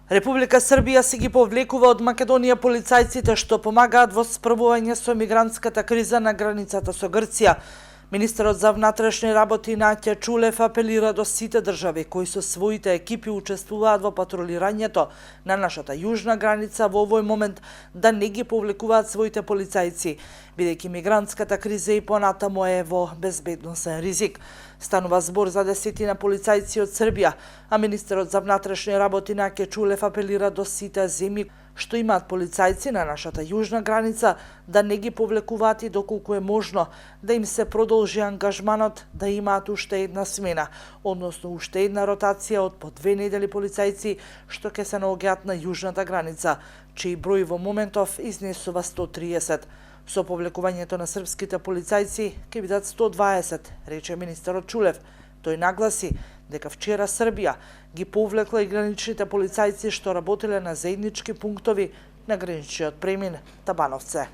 Република Србија си ги повлекува од Македонија полицајците што помагаат во справување со мигрантската криза на границата со Грција. Министерот за внатрешни работи Наќа Чулев апелира до сите држави кои со своите екипи учествуваат во патрулирањето на нашата јужна граница во овој момент да не ги повлекуваат своите полицајци, бидејќи мигрантската криза и понатаму е во безбедносен ризик. Станува збор за десетина полицајци од Србија, а министерот за внатрешни работи Наќа Чулев апелира до сите земји што имаат полицајци на нашата јужна граница да не ги повлекуваат и доколку е можно да им се продолжи ангажманот да имаат уште една смена, односно уште една ротација од по 2 недели полицајци што ќе се наоѓаат на јужната граница, чиј број во моментов изнесува 130. Со повлекувањето на српските полицајци ќе бидат 120, рече министерот Чулев. Тој нагласи дека вчера Србија ги повлекла и граничните полицајци што работеле на заеднички пунктови на граничниот премин Табановце.